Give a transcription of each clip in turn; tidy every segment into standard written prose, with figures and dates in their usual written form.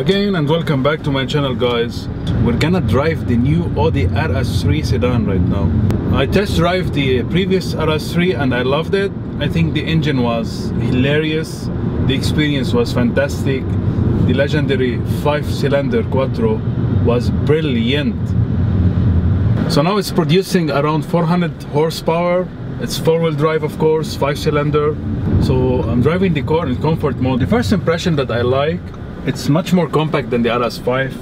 again and welcome back to my channel, guys. We're gonna drive the new Audi RS3 Sedan right now. I test drive the previous RS3 and I loved it. I think the engine was hilarious, the experience was fantastic, the legendary 5-cylinder Quattro was brilliant. So now it's producing around 400 horsepower. It's 4-wheel drive, of course, 5-cylinder. So I'm driving the car in comfort mode. The first impression that I like, it's much more compact than the RS5,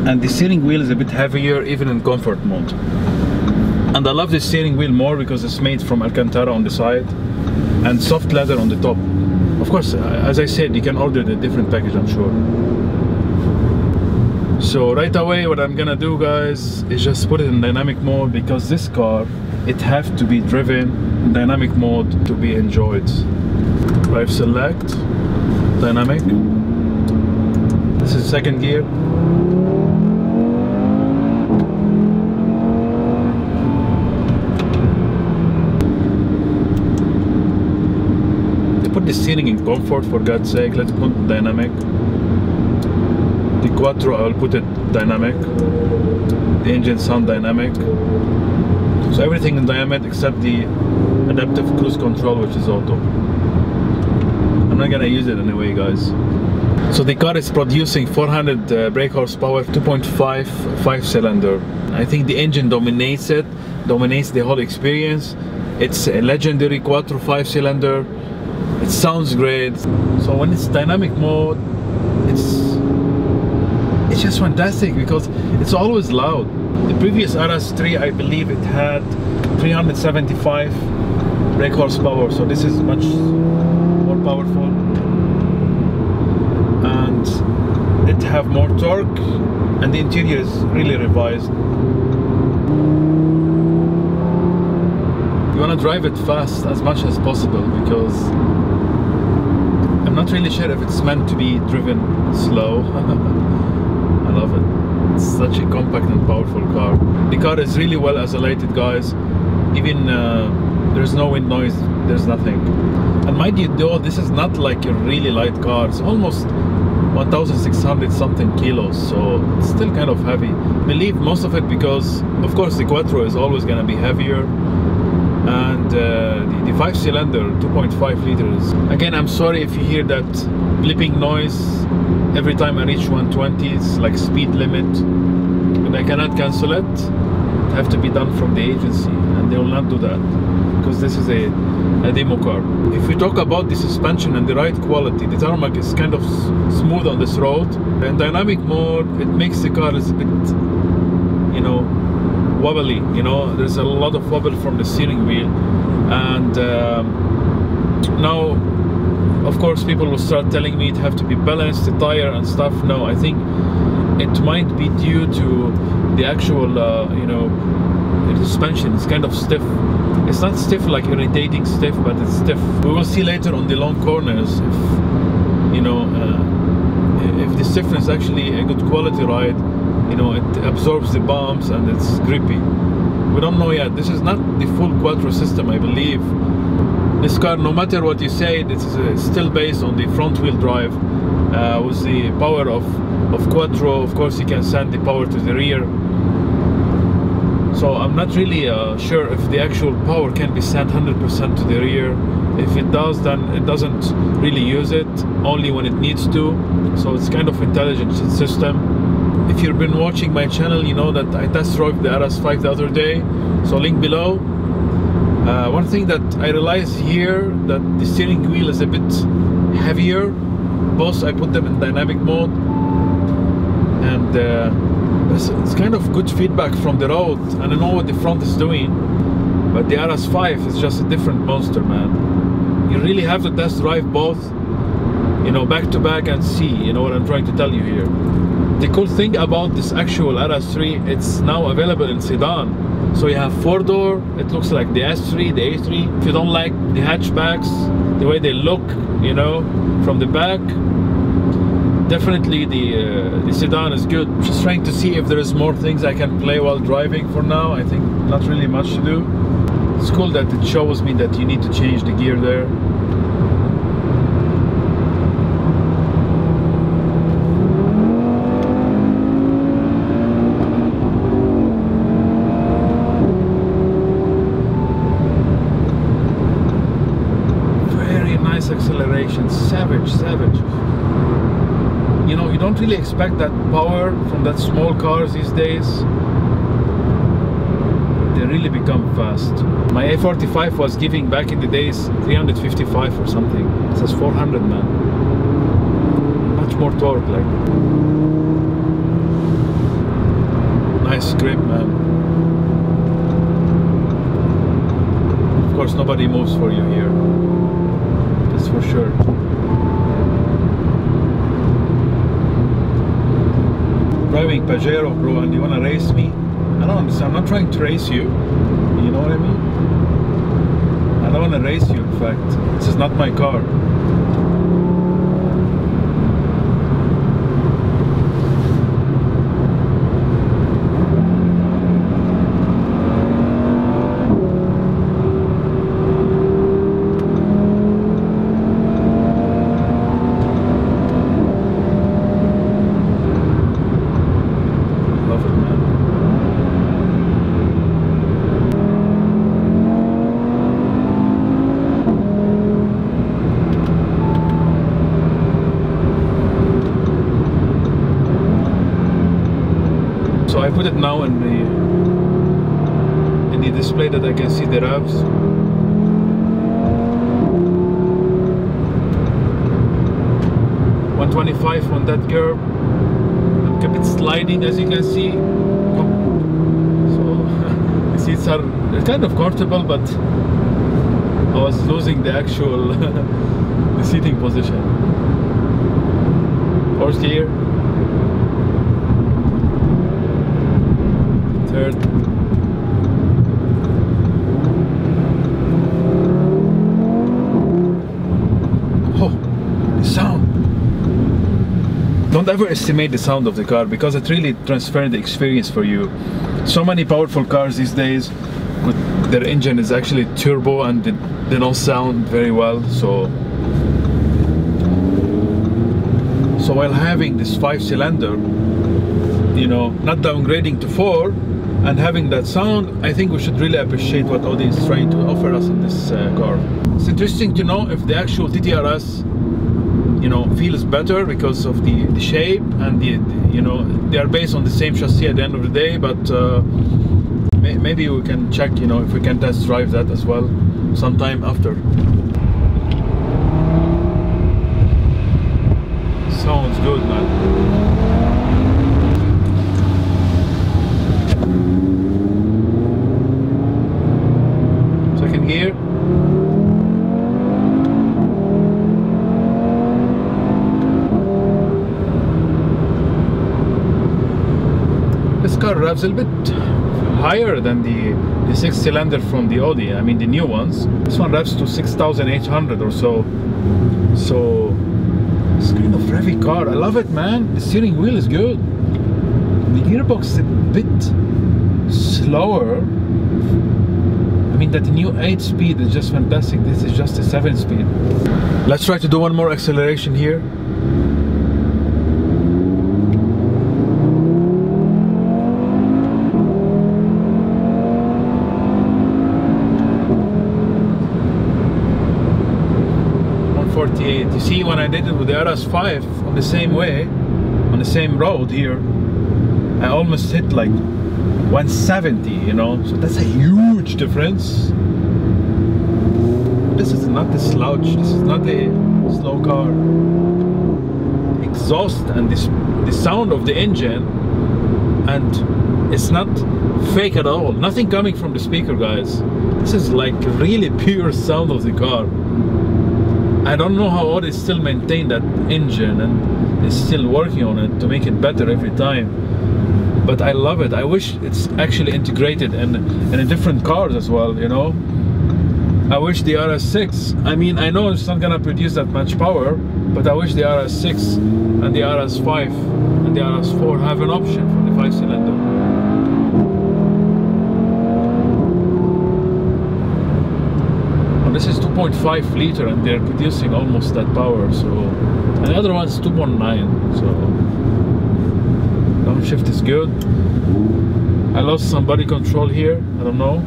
and the steering wheel is a bit heavier even in comfort mode. And I love the steering wheel more because it's made from Alcantara on the side and soft leather on the top. Of course, as I said, you can order the different package, I'm sure. So right away what I'm gonna do, guys, is just put it in dynamic mode, because this car, it has to be driven in dynamic mode to be enjoyed. Drive select, dynamic. This is second gear. They put the steering in comfort, for God's sake. Let's put dynamic. The Quattro, I will put it dynamic. The engine sound dynamic. So everything in dynamic except the adaptive cruise control, which is auto. I'm not gonna use it anyway, guys. So the car is producing 400 brake horsepower, 2.5 5-cylinder. I think the engine dominates it, dominates the whole experience. It's a legendary Quattro 5-cylinder. It sounds great. So when it's dynamic mode, it's just fantastic because it's always loud. The previous RS3, I believe it had 375 brake horsepower, so this is much more powerful. And it have more torque, and the interior is really revised. You want to drive it fast as much as possible, because I'm not really sure if it's meant to be driven slow. I love it. It's such a compact and powerful car. The car is really well isolated, guys. Even there's no wind noise, there's nothing. And mind you though, this is not like a really light car. It's almost 1,600 something kilos, so it's still kind of heavy. I believe most of it because, of course, the Quattro is always gonna be heavier. And the 5-cylinder 2.5 liters. Again, I'm sorry if you hear that blipping noise every time I reach 120. It's like speed limit, and I cannot cancel it. It have to be done from the agency, and they will not do that because this is a demo car. If we talk about the suspension and the ride quality, the tarmac is kind of smooth on this road. In dynamic mode, it makes the car a bit, you know, wobbly. You know, there's a lot of wobble from the steering wheel. And now, of course, people will start telling me it have to be balanced, the tire and stuff. No, I think it might be due to the actual, you know, the suspension. It's kind of stiff. It's not stiff like irritating stiff, but it's stiff. We will see later on the long corners if, you know, if the stiffness is actually a good quality ride. You know, it absorbs the bumps and it's grippy. We don't know yet. This is not the full Quattro system, I believe. This car, no matter what you say, this is still based on the front wheel drive with the power of Quattro. Of course, you can send the power to the rear. So I'm not really sure if the actual power can be sent 100% to the rear. If it does, then it doesn't really use it, only when it needs to. So it's kind of intelligent system. If you've been watching my channel, you know that I test drove the RS5 the other day, so link below. One thing that I realized here, that the steering wheel is a bit heavier. Both I put them in dynamic mode, and it's kind of good feedback from the road, and I know what the front is doing. But the RS5 is just a different monster, man. You really have to test drive both, you know, back to back and see, you know what I'm trying to tell you here. The cool thing about this actual RS3, it's now available in sedan. So you have 4-door, it looks like the S3, the A3. If you don't like the hatchbacks, the way they look, you know, from the back, definitely the sedan is good. Just trying to see if there is more things I can play while driving. For now, I think not really much to do. It's cool that it shows me that you need to change the gear there. acceleration, savage. You know, you don't really expect that power from that small cars these days. They really become fast. My A45 was giving back in the days 355 or something. It says 400, man. Much more torque, like. Nice grip, man. Of course, nobody moves for you here. That's for sure. Driving Pajero, bro, and you wanna race me? I don't understand. I'm not trying to race you. You know what I mean? I don't wanna race you, in fact. This is not my car. So I put it now in the display that I can see the revs. .125 on that curve. And kept it sliding, as you can see. So the seats are kind of comfortable, but I was losing the actual the seating position. Fourth gear. Third. Oh, the sound. Don't ever estimate the sound of the car, because it really transfers the experience for you. So many powerful cars these days with their engine is actually turbo and they don't sound very well. So while having this 5-cylinder, you know, not downgrading to 4 and having that sound, I think we should really appreciate what Audi is trying to offer us in this car. It's interesting to know if the actual TTRS, you know, feels better because of the shape and the you know, they are based on the same chassis at the end of the day, but maybe we can check, you know, if we can test drive that as well sometime after. Sounds good, man. Second gear. This car revs a little bit higher than the 6-cylinder from the Audi. I mean, the new ones. This one revs to 6,800 or so. So it's kind of heavy car. I love it, man. The steering wheel is good. The gearbox is a bit slower. I mean, that new 8-speed is just fantastic. This is just a 7-speed. Let's try to do one more acceleration here. You see, when I did it with the RS5 on the same way, on the same road here, I almost hit like 170, you know, so that's a huge difference. This is not a slouch, this is not a slow car. Exhaust and the sound of the engine, and it's not fake at all, nothing coming from the speaker, guys. This is like really pure sound of the car. I don't know how Audi still maintain that engine and is still working on it to make it better every time. But I love it. I wish it's actually integrated in different cars as well, you know. I wish the RS6, I mean, I know it's not gonna produce that much power, but I wish the RS6 and the RS5 and the RS4 have an option for the 5-cylinder. This is 2.5 liter and they're producing almost that power, so, and the other one's 2.9, so downshift is good. I lost some body control here, I don't know.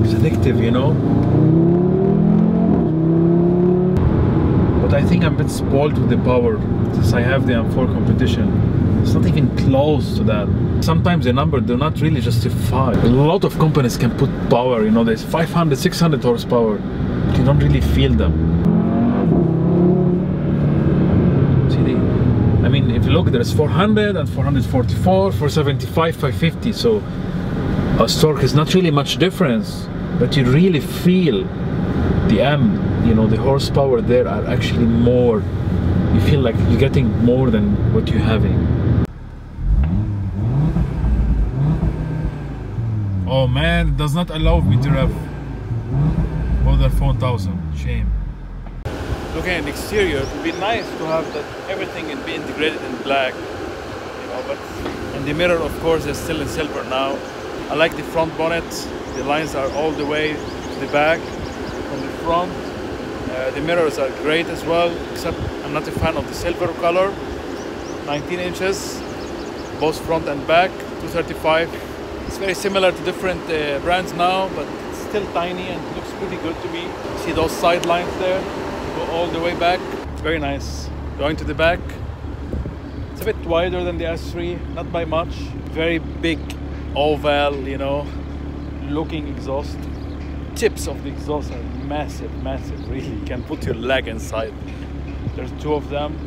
It's addictive, you know. I think I'm a bit spoiled with the power since I have the M4 competition. It's not even close to that. Sometimes the number do not really justify. A lot of companies can put power, you know, there's 500, 600 horsepower. You don't really feel them. See, I mean, if you look, there's 400 and 444, 475, 550. So a torque is not really much difference, but you really feel the you know, the horsepower there are actually more. You feel like you're getting more than what you're having. Oh man, it does not allow me to have more than 4,000. Shame. Looking at the exterior, it would be nice to have that everything can be integrated in black, you know, but and the mirror, of course, is still in silver now. I like the front bonnet. The lines are all the way to the back from the front. The mirrors are great as well, except I'm not a fan of the silver color. 19 inches, both front and back, 235. It's very similar to different brands now, but it's still tiny and looks pretty good to me. See those side lines there? Go all the way back. Very nice. Going to the back. It's a bit wider than the S3, not by much. Very big oval, you know, looking exhaust. Tips of the exhaust are massive, massive, really. You can put your leg inside. There's two of them,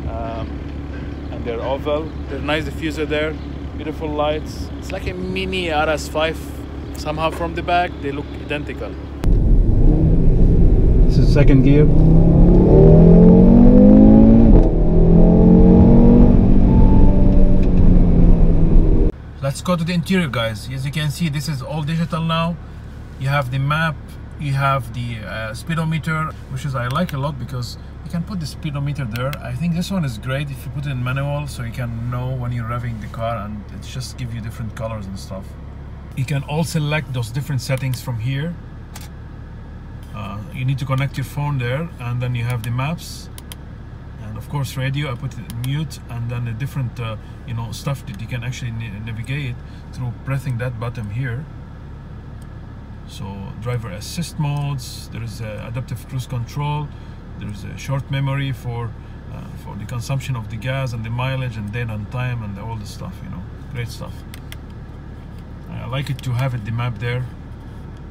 and they're oval. There's nice diffuser there, beautiful lights. It's like a mini RS5 somehow from the back. They look identical. This is second gear. Let's go to the interior, guys. As you can see, this is all digital now. You have the map, you have the speedometer, which is I like a lot because you can put the speedometer there. I think this one is great if you put it in manual, so you can know when you're revving the car, and it just gives you different colors and stuff. You can all select those different settings from here. You need to connect your phone there, and then you have the maps, and of course radio. I put it in mute, and then the different you know, stuff that you can actually navigate through pressing that button here. So driver assist modes, there is adaptive cruise control, there is a short memory for the consumption of the gas and the mileage and date and time and all the stuff, you know, great stuff. I like it to have it the map there.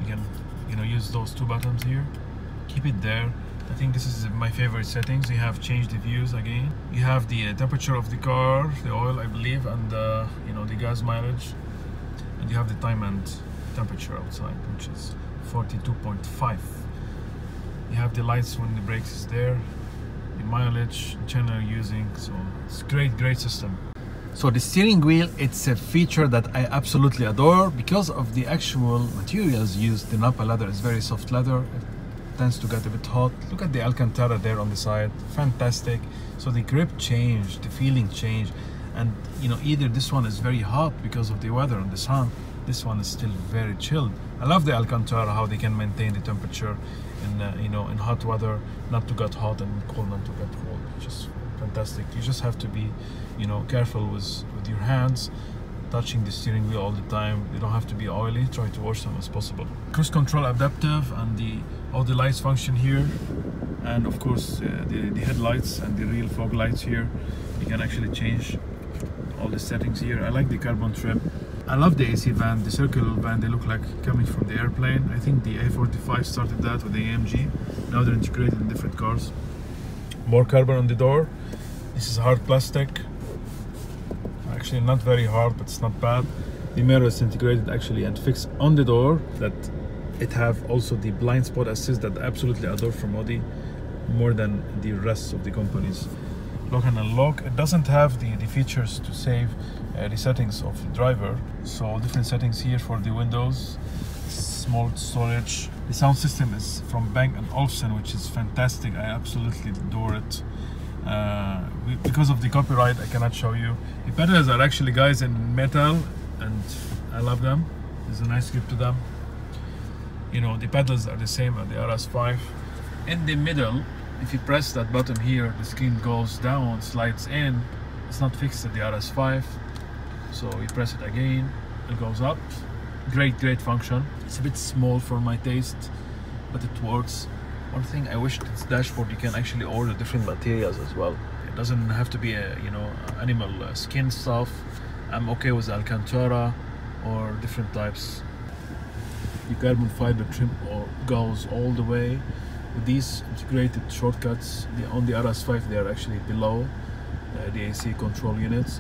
You can, you know, use those two buttons here, keep it there. I think this is my favorite settings. You have changed the views again. You have the temperature of the car, the oil, I believe, and you know, the gas mileage, and you have the time and temperature outside, which is 42.5. You have the lights when the brakes is there, the mileage, channel you're using, so it's great system. So the steering wheel, it's a feature that I absolutely adore because of the actual materials used. The Napa leather is very soft leather. It tends to get a bit hot. Look at the Alcantara there on the side, fantastic. So the grip changed, the feeling changed, and you know, either this one is very hot because of the weather and the sun, this one is still very chilled. I love the Alcantara, how they can maintain the temperature in you know, in hot weather, not to get hot, and cold not to get cold. Just fantastic. You just have to be, you know, careful with your hands, touching the steering wheel all the time. They don't have to be oily. Try to wash them as possible. Cruise control adaptive, and all the lights function here, and of course the headlights and the real fog lights here. You can actually change all the settings here. I like the carbon trim. I love the AC van, the circle van. They look like coming from the airplane. I think the A45 started that with the AMG. Now they're integrated in different cars. More carbon on the door. This is hard plastic. Actually not very hard, but it's not bad. The mirror is integrated actually and fixed on the door. That it have also the blind spot assist that I absolutely adore from Audi, more than the rest of the companies. Lock and unlock. It doesn't have the features to save the settings of the driver. So different settings here for the windows, small storage. The sound system is from Bang & Olufsen, which is fantastic. I absolutely adore it. Because of the copyright, I cannot show you. The pedals are actually, guys, in metal, and I love them. There's a nice grip to them. You know, the pedals are the same as the RS5. In the middle, if you press that button here, the screen goes down, slides in. It's not fixed at the RS5, so you press it again, it goes up. Great function. It's a bit small for my taste, but it works One thing I wish this dashboard you can actually order different materials as well. It doesn't have to be a, you know, animal skin stuff. I'm okay with Alcantara or different types. The carbon fiber trim goes all the way. With these integrated shortcuts, on the RS5 they are actually below the AC control units.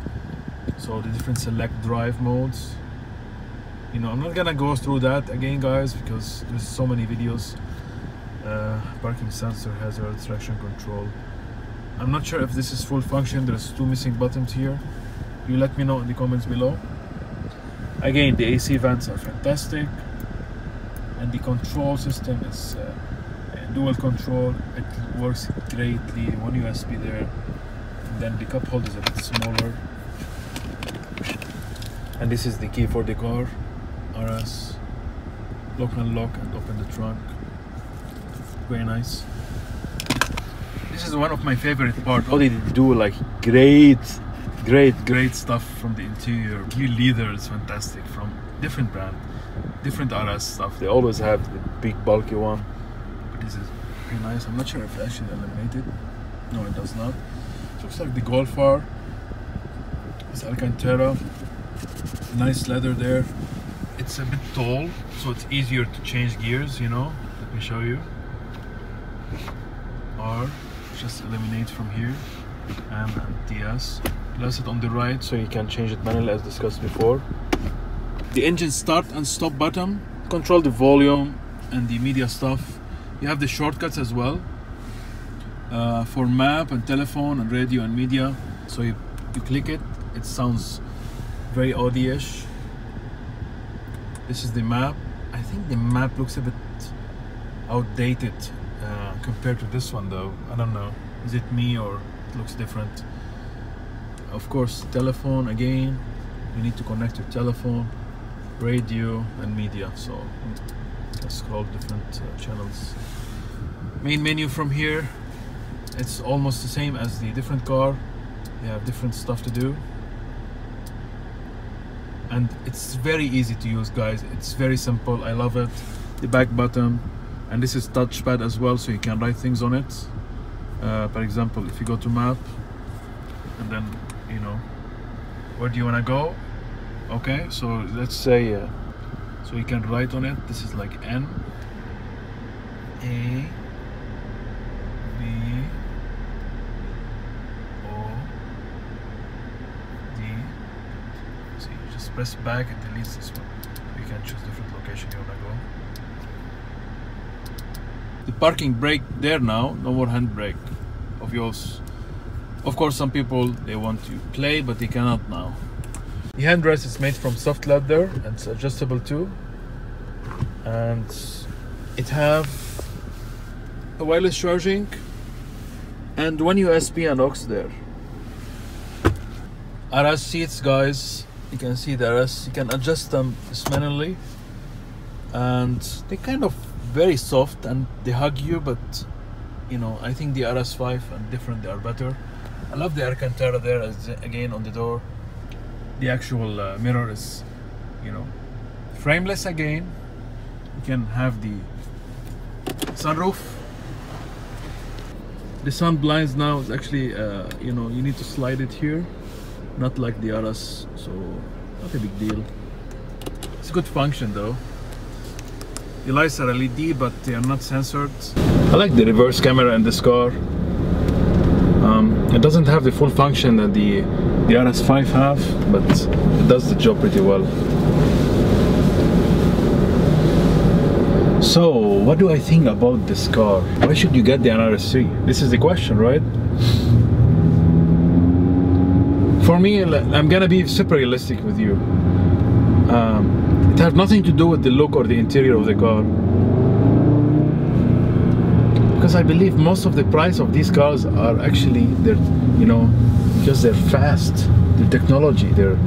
So the different select drive modes. You know, I'm not gonna go through that again, guys, because there's so many videos. Parking sensor, hazard, traction control. I'm not sure if this is full function. There's 2 missing buttons here. You let me know in the comments below. Again, the AC vents are fantastic, and the control system is dual control. It works greatly. 1 USB there, and then the cup holder is a bit smaller. And this is the key for the car. RS, lock and lock, and open the trunk. Very nice. This is one of my favorite parts. Audi do like great stuff from the interior. Really, leather is fantastic from different brand, different RS stuff. They always have the big bulky one, but this is pretty nice. I'm not sure if it actually eliminated. No, it does not. It looks like the Golf R. It's Alcantara. Nice leather there. It's a bit tall, so it's easier to change gears, you know. Let me show you. R, just eliminate from here. M and TS. Place it on the right so you can change it manually as discussed before. The engine start and stop button. Control the volume and the media stuff. You have the shortcuts as well. For map and telephone and radio and media. So you click it, it sounds very Audi-ish. This is the map. I think the map looks a bit outdated compared to this one though. I don't know. Is it me or it looks different? Of course, telephone again. You need to connect your telephone, radio and media. So let's scroll different channels. Main menu from here. It's almost the same as the different car. You have different stuff to do. And it's very easy to use, guys. It's very simple. I love it. The back button, and this is touchpad as well, so you can write things on it. For example, if you go to map, and then, you know, where do you want to go? Okay, so let's say so you can write on it. This is like N A B O D. So you just press back and deletes this one. You can choose different location you want to go. The parking brake there now, no more handbrake of yours. Of course, some people, they want to play, but they cannot now. The handrest is made from soft leather and it's adjustable too. And it have a wireless charging and 1 USB and aux there. RS seats, guys, you can see the RS, you can adjust them manually, and they kind of very soft and they hug you, but you know, I think the RS5 and different, they are better. I love the Alcantara there as again on the door. The actual mirror is, you know, frameless again. You can have the sunroof. The sun blinds now is actually, you know, you need to slide it here, not like the RS, so not a big deal. It's a good function though. The lights are LED, but they are not censored. I like the reverse camera in this car. It doesn't have the full function that the RS5 have, but it does the job pretty well. So, what do I think about this car? Why should you get the RS3? This is the question, right? For me, I'm gonna be super realistic with you. It has nothing to do with the look or the interior of the car, because I believe most of the price of these cars are actually their, you know, because they're fast, their technology, their,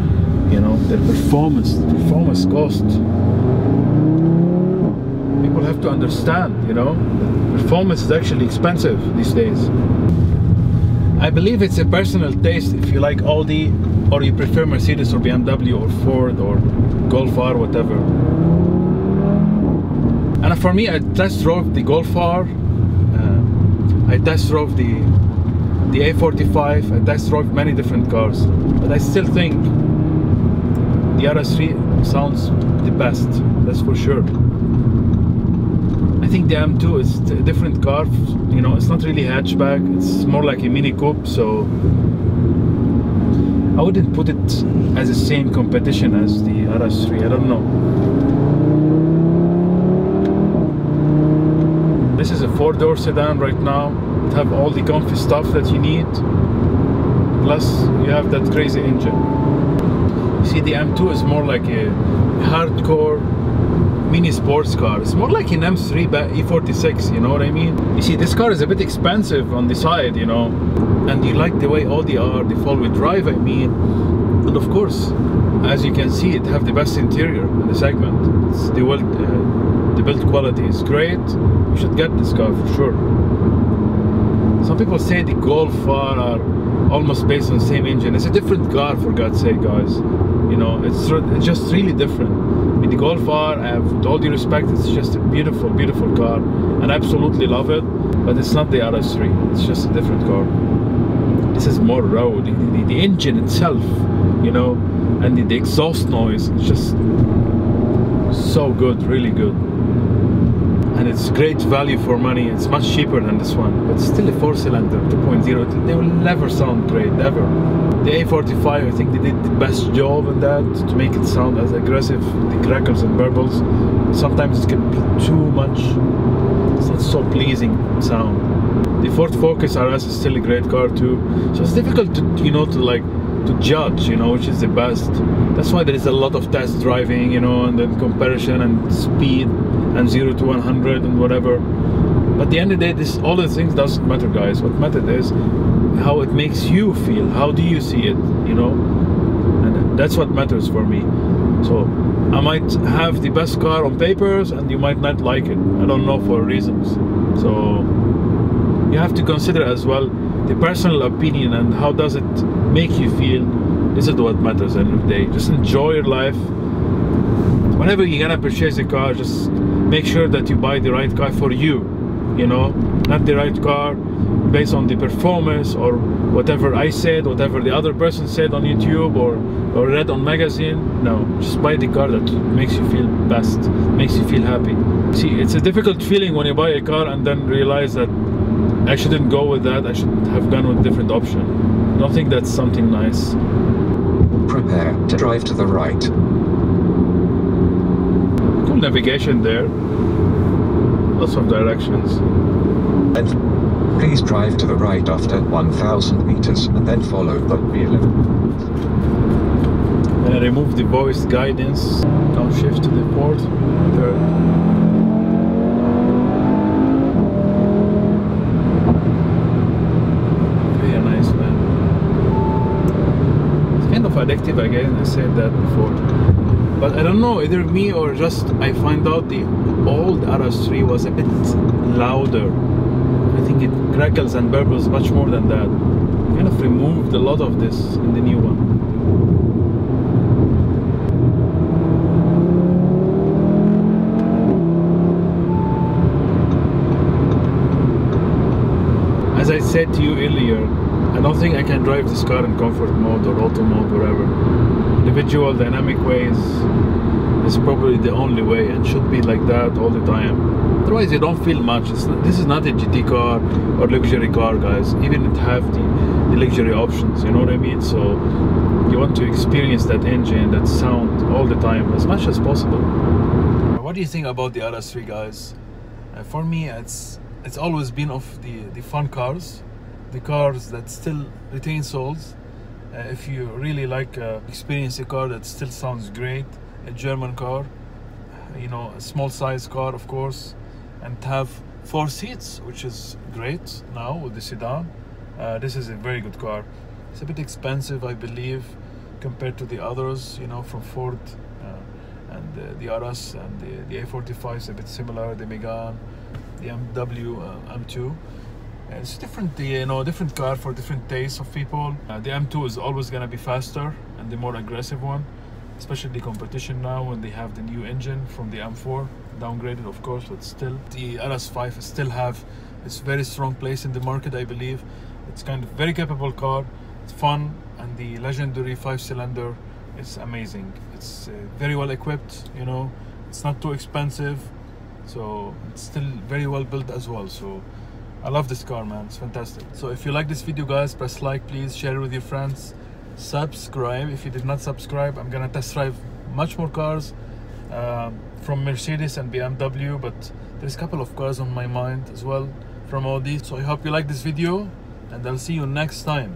you know, their performance cost. People have to understand, you know, performance is actually expensive these days. I believe it's a personal taste. If you like Audi, or you prefer Mercedes or BMW or Ford or Golf R, whatever. And for me, I test drove the Golf R I test drove the A45, I test drove many different cars, but I still think the RS3 sounds the best, that's for sure. I think the M2 is a different car, you know, it's not really hatchback, it's more like a mini coupe, so I wouldn't put it as the same competition as the RS3, I don't know. This is a 4-door sedan right now. It have all the comfy stuff that you need. Plus, you have that crazy engine. You see, the M2 is more like a hardcore mini sports car. It's more like an M3 E46, you know what I mean? You see, this car is a bit expensive on the side, you know, and you like the way Audi are, the four-wheel drive, I mean. And of course, as you can see, it have the best interior in the segment. It's the build quality is great. You should get this car for sure. Some people say the Golf R are almost based on the same engine. It's a different car, for God's sake, guys. You know, it's just really different. I mean, the Golf R, with all due respect, it's just a beautiful, beautiful car, and I absolutely love it. But it's not the RS3. It's just a different car. This is more raw. The engine itself, you know, and the exhaust noise, it's just so good, really good. And it's great value for money. It's much cheaper than this one, but still a 4-cylinder 2.0. They will never sound great, ever. The A45, I think they did the best job in that to make it sound as aggressive. The crackles and burbles, sometimes it can be too much. It's not so pleasing sound. The Ford Focus RS is still a great car too. So it's difficult to, you know, to judge, you know, which is the best. That's why there is a lot of test driving, you know, and then comparison and speed and 0 to 100 and whatever. But at the end of the day, all the things doesn't matter, guys. What matters is how it makes you feel. How do you see it, you know? And that's what matters for me. So I might have the best car on papers and you might not like it. I don't know, for reasons. So you have to consider as well the personal opinion and how does it make you feel. This is what matters at the end of the day. Just enjoy your life. Whenever you're gonna purchase a car, just make sure that you buy the right car for you, you know, not the right car based on the performance or whatever I said, whatever the other person said on YouTube or read on magazine. No, just buy the car that makes you feel best, makes you feel happy. See, it's a difficult feeling when you buy a car and then realize that I shouldn't go with that, I should have gone with a different option. I don't think that's something nice. Prepare to drive to the right. Cool navigation there. Lots of directions. And please drive to the right after 1,000 meters and then follow the wheel. And I remove the voice guidance. Downshift to the port. There. Addictive again, I said that before, but I don't know, either me or just I find out the old RS3 was a bit louder. I think it crackles and burbles much more than that. Kind of removed a lot of this in the new one. As I said to you earlier, I don't think I can drive this car in comfort mode or auto mode, whatever. Individual dynamic ways is probably the only way and should be like that all the time. Otherwise you don't feel much. This is not a GT car or luxury car, guys. Even it have the luxury options, you know what I mean? So you want to experience that engine, that sound all the time as much as possible. What do you think about the RS3, guys? For me, it's always been of the fun cars. The cars that still retain souls. If you really like experience a car that still sounds great, a German car, you know, a small size car, of course, and have 4 seats, which is great now with the sedan. This is a very good car. It's a bit expensive, I believe, compared to the others, you know, from Ford and the RS and the A45 is a bit similar, the Megane, the MW M2. It's different, you know, different car for different tastes of people. The M2 is always gonna be faster and the more aggressive one, especially the competition now when they have the new engine from the M4, downgraded of course, but still the RS5 still have It's a very strong place in the market, I believe. It's kind of very capable car. It's fun, and the legendary 5-cylinder is amazing. It's very well equipped, you know. It's not too expensive, so it's still very well built as well. So I love this car, man. It's fantastic. So if you like this video, guys, press like, please share it with your friends, subscribe if you did not subscribe. I'm gonna test drive much more cars from Mercedes and BMW, but there's a couple of cars on my mind as well from Audi. So I hope you like this video, and I'll see you next time.